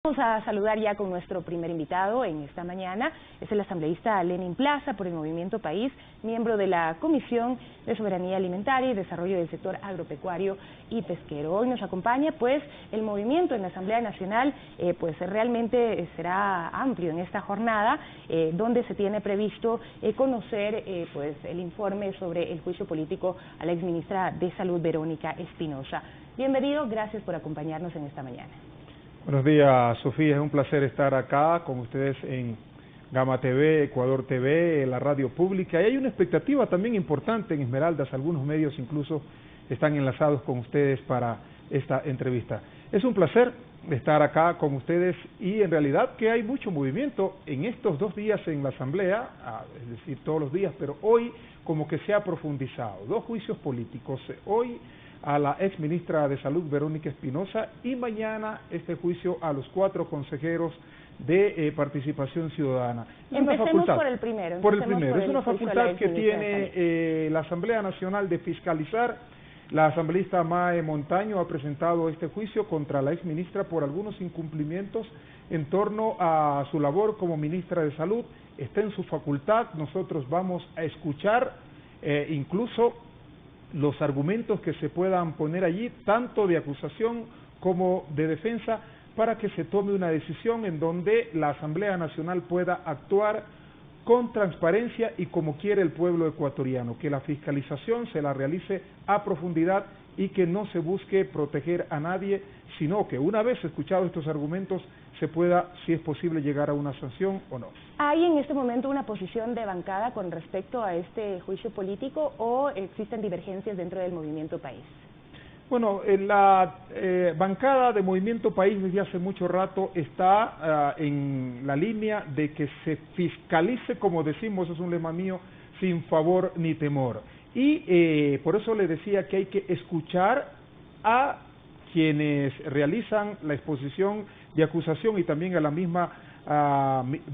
Vamos a saludar ya con nuestro primer invitado en esta mañana. Es el asambleísta Lenin Plaza por el Movimiento País, miembro de la Comisión de Soberanía Alimentaria y Desarrollo del Sector Agropecuario y Pesquero. Hoy nos acompaña pues el movimiento en la Asamblea Nacional, pues realmente será amplio en esta jornada, donde se tiene previsto conocer pues el informe sobre el juicio político a la exministra de Salud, Verónica Espinosa. Bienvenido, gracias por acompañarnos en esta mañana. Buenos días, Sofía, es un placer estar acá con ustedes en Gama TV, Ecuador TV, la radio pública. Y hay una expectativa también importante en Esmeraldas, algunos medios incluso están enlazados con ustedes para esta entrevista. Es un placer estar acá con ustedes y en realidad que hay mucho movimiento en estos 2 días en la Asamblea, es decir, todos los días, pero hoy como que se ha profundizado. 2 juicios políticos, hoy a la ex ministra de Salud, Verónica Espinosa, y mañana este juicio a los 4 consejeros de participación ciudadana. Empecemos por el primero. Es una facultad que tiene la Asamblea Nacional de fiscalizar. La asambleísta Mae Montaño ha presentado este juicio contra la ex ministra por algunos incumplimientos en torno a su labor como ministra de Salud. Está en su facultad, nosotros vamos a escuchar incluso los argumentos que se puedan poner allí, tanto de acusación como de defensa, para que se tome una decisión en donde la Asamblea Nacional pueda actuar con transparencia y como quiere el pueblo ecuatoriano, que la fiscalización se la realice a profundidad y que no se busque proteger a nadie, sino que una vez escuchados estos argumentos se pueda, si es posible, llegar a una sanción o no. ¿Hay en este momento una posición de bancada con respecto a este juicio político o existen divergencias dentro del Movimiento País? Bueno, la bancada de Movimiento País desde hace mucho rato está en la línea de que se fiscalice, como decimos, es un lema mío, sin favor ni temor. Y por eso le decía que hay que escuchar a quienes realizan la exposición de acusación y también a la misma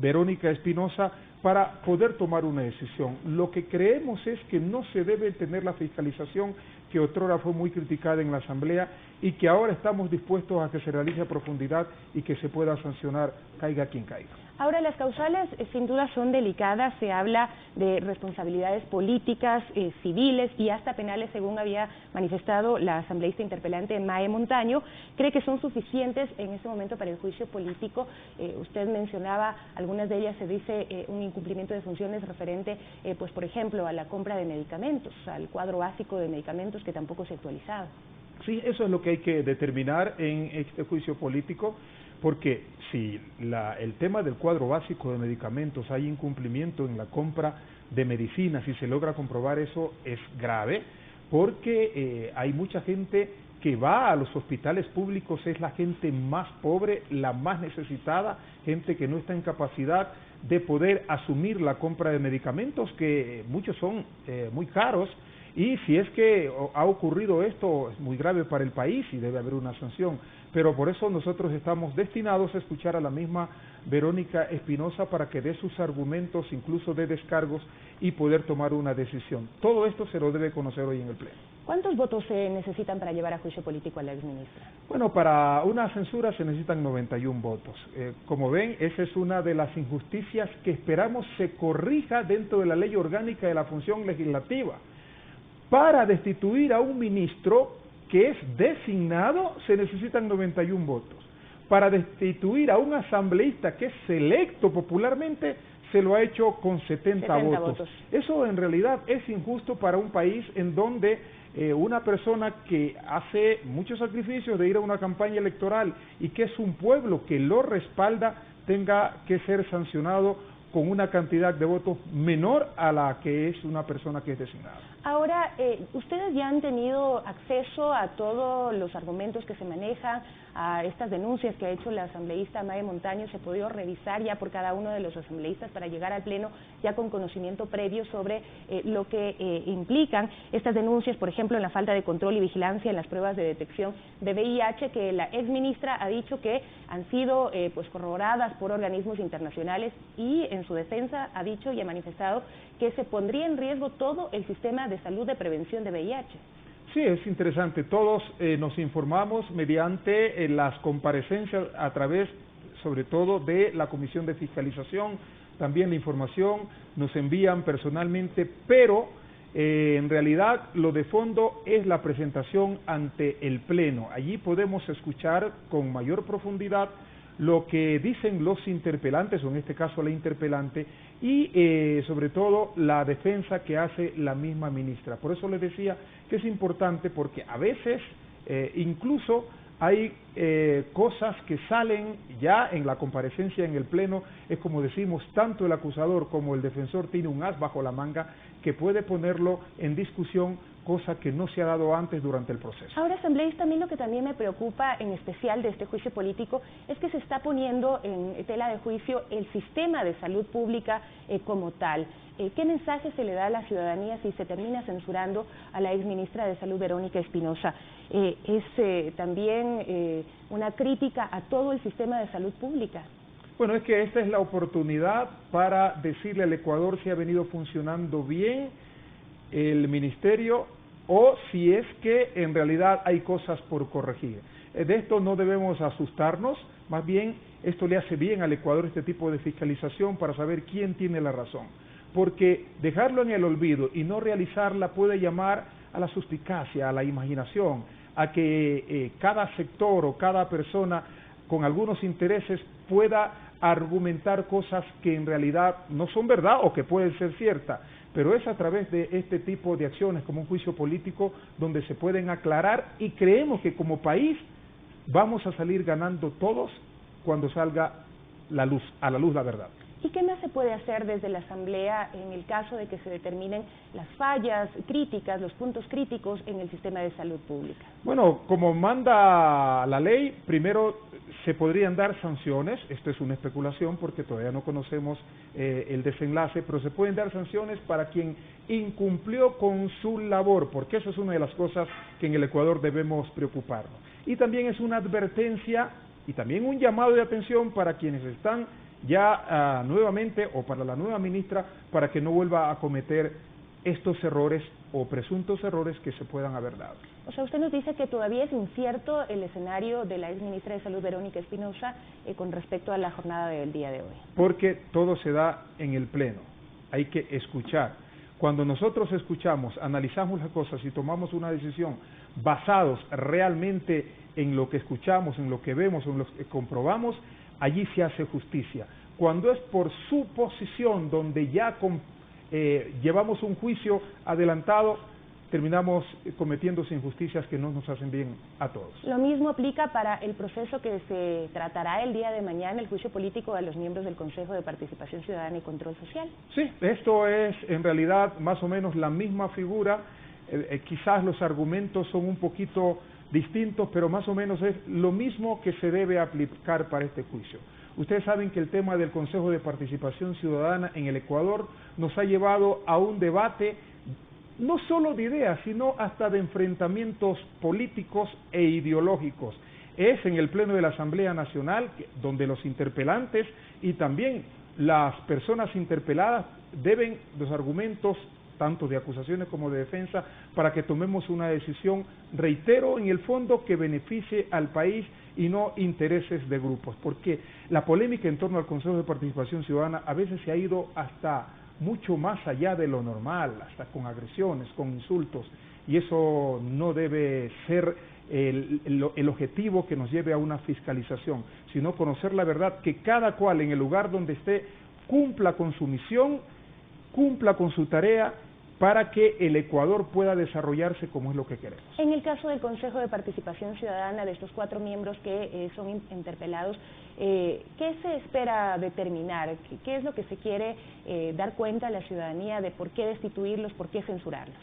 Verónica Espinosa para poder tomar una decisión. Lo que creemos es que no se debe tener la fiscalización que otrora fue muy criticada en la Asamblea y que ahora estamos dispuestos a que se realice a profundidad y que se pueda sancionar, caiga quien caiga. Ahora, las causales sin duda son delicadas, se habla de responsabilidades políticas, civiles y hasta penales, según había manifestado la asambleísta interpelante Mae Montaño. ¿Cree que son suficientes en este momento para el juicio político? Usted mencionaba, algunas de ellas se dice un incumplimiento de funciones referente, pues por ejemplo, a la compra de medicamentos, al cuadro básico de medicamentos que tampoco se ha actualizado. Sí, eso es lo que hay que determinar en este juicio político, porque si el tema del cuadro básico de medicamentos, hay incumplimiento en la compra de medicinas, si se logra comprobar eso es grave, porque hay mucha gente que va a los hospitales públicos, es la gente más pobre, la más necesitada, gente que no está en capacidad de poder asumir la compra de medicamentos, que muchos son muy caros. Y si es que ha ocurrido esto, es muy grave para el país y debe haber una sanción. Pero por eso nosotros estamos destinados a escuchar a la misma Verónica Espinosa para que dé sus argumentos, incluso de descargos, y poder tomar una decisión. Todo esto se lo debe conocer hoy en el Pleno. ¿Cuántos votos se necesitan para llevar a juicio político a la exministra? Bueno, para una censura se necesitan 91 votos. Como ven, esa es una de las injusticias que esperamos se corrija dentro de la ley orgánica de la función legislativa. Para destituir a un ministro que es designado se necesitan 91 votos. Para destituir a un asambleísta que es selecto popularmente se lo ha hecho con 70 votos. Eso en realidad es injusto para un país en donde una persona que hace muchos sacrificios de ir a una campaña electoral y que es un pueblo que lo respalda tenga que ser sancionado con una cantidad de votos menor a la que es una persona que es designada. Ahora, ustedes ya han tenido acceso a todos los argumentos que se manejan, a estas denuncias que ha hecho la asambleísta Mae Montaño. Se ha podido revisar ya por cada uno de los asambleístas para llegar al Pleno ya con conocimiento previo sobre lo que implican estas denuncias, por ejemplo, en la falta de control y vigilancia en las pruebas de detección de VIH, que la exministra ha dicho que han sido pues corroboradas por organismos internacionales, y en su defensa ha dicho y ha manifestado que se pondría en riesgo todo el sistema de salud de prevención de VIH. Sí, es interesante. Todos nos informamos mediante las comparecencias a través sobre todo de la Comisión de Fiscalización, también la información nos envían personalmente, pero en realidad lo de fondo es la presentación ante el Pleno. Allí podemos escuchar con mayor profundidad lo que dicen los interpelantes, o en este caso la interpelante, y sobre todo la defensa que hace la misma ministra. Por eso les decía que es importante, porque a veces incluso hay cosas que salen ya en la comparecencia en el Pleno, es como decimos, tanto el acusador como el defensor tiene un as bajo la manga que puede ponerlo en discusión, cosa que no se ha dado antes durante el proceso. Ahora, asambleísta, a mí lo que también me preocupa en especial de este juicio político es que se está poniendo en tela de juicio el sistema de salud pública como tal. ¿Qué mensaje se le da a la ciudadanía si se termina censurando a la exministra de Salud, Verónica Espinosa? Es también una crítica a todo el sistema de salud pública. Bueno, es que esta es la oportunidad para decirle al Ecuador si ha venido funcionando bien el ministerio o si es que en realidad hay cosas por corregir. De esto no debemos asustarnos, más bien esto le hace bien al Ecuador este tipo de fiscalización para saber quién tiene la razón, porque dejarlo en el olvido y no realizarla puede llamar a la suspicacia, a la imaginación, a que cada sector o cada persona con algunos intereses pueda argumentar cosas que en realidad no son verdad o que pueden ser ciertas, pero es a través de este tipo de acciones como un juicio político donde se pueden aclarar, y creemos que como país vamos a salir ganando todos cuando salga a la luz la verdad. ¿Y qué más se puede hacer desde la Asamblea en el caso de que se determinen las fallas críticas, los puntos críticos en el sistema de salud pública? Bueno, como manda la ley, primero se podrían dar sanciones, esto es una especulación porque todavía no conocemos el desenlace, pero se pueden dar sanciones para quien incumplió con su labor, porque eso es una de las cosas que en el Ecuador debemos preocuparnos. Y también es una advertencia y también un llamado de atención para quienes están ya nuevamente, o para la nueva ministra, para que no vuelva a cometer estos errores o presuntos errores que se puedan haber dado. O sea, usted nos dice que todavía es incierto el escenario de la exministra de Salud, Verónica Espinosa, con respecto a la jornada del día de hoy. Porque todo se da en el Pleno, hay que escuchar. Cuando nosotros escuchamos, analizamos las cosas y tomamos una decisión basados realmente en lo que escuchamos, en lo que vemos, en lo que comprobamos, allí se hace justicia. Cuando es por suposición, donde ya llevamos un juicio adelantado, terminamos cometiendo injusticias que no nos hacen bien a todos. Lo mismo aplica para el proceso que se tratará el día de mañana, el juicio político a los miembros del Consejo de Participación Ciudadana y Control Social. Sí, esto es en realidad más o menos la misma figura, quizás los argumentos son un poquito distintos, pero más o menos es lo mismo que se debe aplicar para este juicio. Ustedes saben que el tema del Consejo de Participación Ciudadana en el Ecuador nos ha llevado a un debate no solo de ideas, sino hasta de enfrentamientos políticos e ideológicos. Es en el Pleno de la Asamblea Nacional donde los interpelantes y también las personas interpeladas deben los argumentos tanto de acusaciones como de defensa, para que tomemos una decisión, reitero, en el fondo que beneficie al país y no intereses de grupos, porque la polémica en torno al Consejo de Participación Ciudadana a veces se ha ido hasta mucho más allá de lo normal, hasta con agresiones, con insultos, y eso no debe ser el objetivo que nos lleve a una fiscalización, sino conocer la verdad, que cada cual en el lugar donde esté cumpla con su misión, cumpla con su tarea, para que el Ecuador pueda desarrollarse como es lo que queremos. En el caso del Consejo de Participación Ciudadana, de estos 4 miembros que son interpelados, ¿qué se espera determinar? ¿Qué es lo que se quiere dar cuenta a la ciudadanía de por qué destituirlos, por qué censurarlos?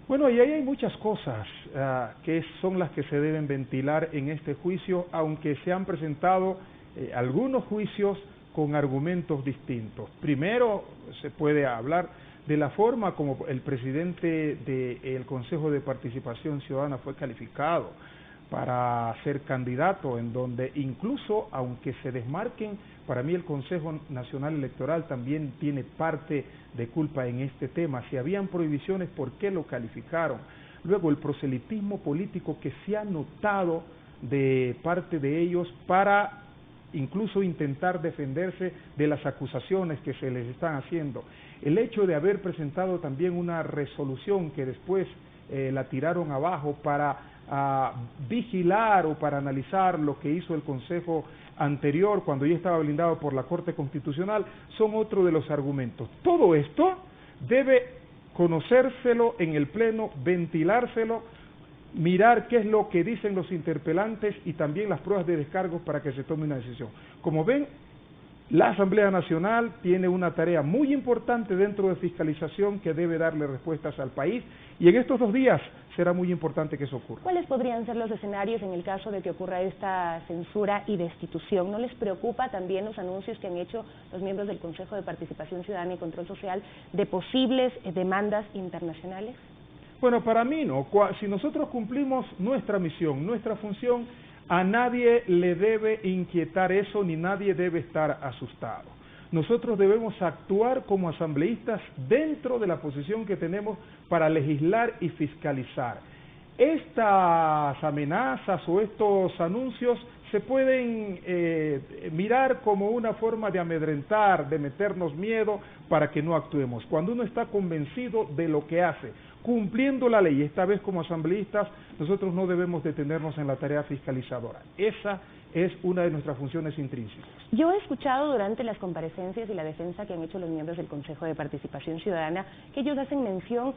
Bueno, y ahí hay muchas cosas que son las que se deben ventilar en este juicio, aunque se han presentado algunos juicios con argumentos distintos. Primero, se puede hablar de la forma como el presidente del Consejo de Participación Ciudadana fue calificado para ser candidato, en donde incluso, aunque se desmarquen, para mí el Consejo Nacional Electoral también tiene parte de culpa en este tema. Si habían prohibiciones, ¿por qué lo calificaron? Luego, el proselitismo político que se ha notado de parte de ellos para incluso intentar defenderse de las acusaciones que se les están haciendo. El hecho de haber presentado también una resolución que después la tiraron abajo para vigilar o para analizar lo que hizo el Consejo anterior cuando ya estaba blindado por la Corte Constitucional, son otro de los argumentos. Todo esto debe conocérselo en el Pleno, ventilárselo, mirar qué es lo que dicen los interpelantes y también las pruebas de descargo para que se tome una decisión. Como ven, la Asamblea Nacional tiene una tarea muy importante dentro de fiscalización que debe darle respuestas al país y en estos 2 días será muy importante que eso ocurra. ¿Cuáles podrían ser los escenarios en el caso de que ocurra esta censura y destitución? ¿No les preocupa también los anuncios que han hecho los miembros del Consejo de Participación Ciudadana y Control Social de posibles demandas internacionales? Bueno, para mí no. Si nosotros cumplimos nuestra misión, nuestra función, a nadie le debe inquietar eso ni nadie debe estar asustado. Nosotros debemos actuar como asambleístas dentro de la posición que tenemos para legislar y fiscalizar. Estas amenazas o estos anuncios se pueden mirar como una forma de amedrentar, de meternos miedo para que no actuemos. Cuando uno está convencido de lo que hace, cumpliendo la ley, esta vez como asambleístas, nosotros no debemos detenernos en la tarea fiscalizadora. Esa es una de nuestras funciones intrínsecas. Yo he escuchado durante las comparecencias y la defensa que han hecho los miembros del Consejo de Participación Ciudadana que ellos hacen mención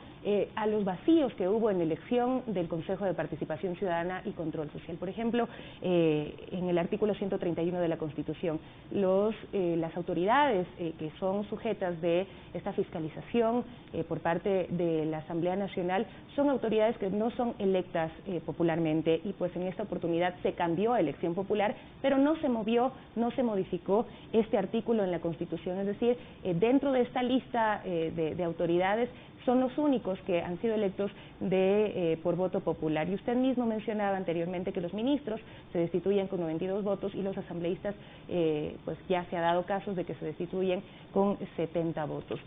a los vacíos que hubo en la elección del Consejo de Participación Ciudadana y Control Social. Por ejemplo, en el artículo 131 de la Constitución, las autoridades que son sujetas de esta fiscalización por parte de la Asamblea Nacional son autoridades que no son electas popularmente y pues en esta oportunidad se cambió a elección popular, pero no se movió, no se modificó este artículo en la Constitución, es decir, dentro de esta lista de autoridades son los únicos que han sido electos por voto popular. Y usted mismo mencionaba anteriormente que los ministros se destituyen con 92 votos y los asambleístas, pues ya se ha dado casos de que se destituyen con 70 votos.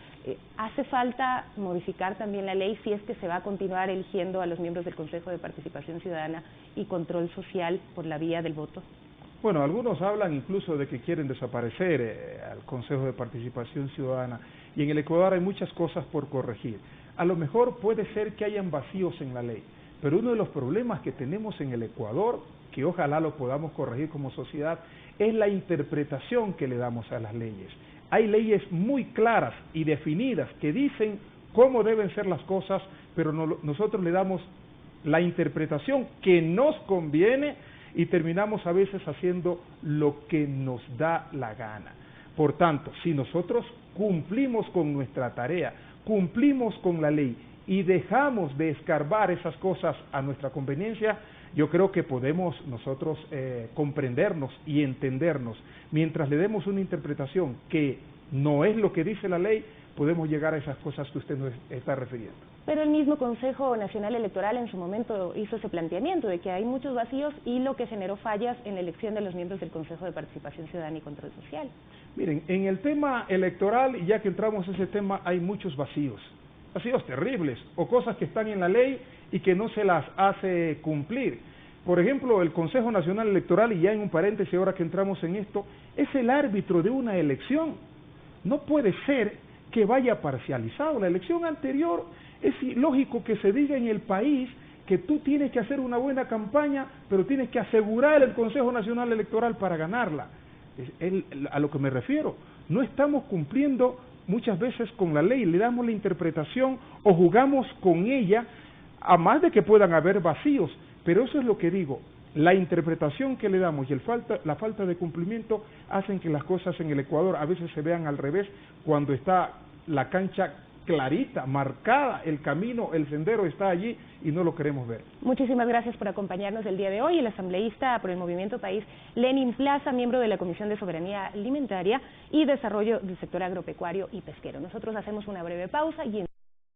¿Hace falta modificar también la ley si es que se va a continuar eligiendo a los miembros del Consejo de Participación Ciudadana y Control Social por la vía del voto? Bueno, algunos hablan incluso de que quieren desaparecer al Consejo de Participación Ciudadana y en el Ecuador hay muchas cosas por corregir. A lo mejor puede ser que hayan vacíos en la ley, pero uno de los problemas que tenemos en el Ecuador, que ojalá lo podamos corregir como sociedad, es la interpretación que le damos a las leyes. Hay leyes muy claras y definidas que dicen cómo deben ser las cosas, pero nosotros le damos la interpretación que nos conviene y terminamos a veces haciendo lo que nos da la gana. Por tanto, si nosotros cumplimos con nuestra tarea, cumplimos con la ley y dejamos de escarbar esas cosas a nuestra conveniencia, yo creo que podemos nosotros comprendernos y entendernos. Mientras le demos una interpretación que no es lo que dice la ley, podemos llegar a esas cosas que usted nos está refiriendo. Pero el mismo Consejo Nacional Electoral en su momento hizo ese planteamiento de que hay muchos vacíos y lo que generó fallas en la elección de los miembros del Consejo de Participación Ciudadana y Control Social. Miren, en el tema electoral, y ya que entramos en ese tema, hay muchos vacíos terribles, o cosas que están en la ley y que no se las hace cumplir. Por ejemplo, el Consejo Nacional Electoral, y ya en un paréntesis ahora que entramos en esto, es el árbitro de una elección. No puede ser que vaya parcializado. La elección anterior es lógico que se diga en el país que tú tienes que hacer una buena campaña, pero tienes que asegurar el Consejo Nacional Electoral para ganarla. A lo que me refiero, no estamos cumpliendo muchas veces con la ley, le damos la interpretación o jugamos con ella, a más de que puedan haber vacíos, pero eso es lo que digo, la interpretación que le damos y la falta de cumplimiento hacen que las cosas en el Ecuador a veces se vean al revés, cuando está la cancha clarita, marcada, el camino, el sendero está allí y no lo queremos ver. Muchísimas gracias por acompañarnos el día de hoy. El asambleísta por el Movimiento País, Lenin Plaza, miembro de la Comisión de Soberanía Alimentaria y Desarrollo del Sector Agropecuario y Pesquero. Nosotros hacemos una breve pausa y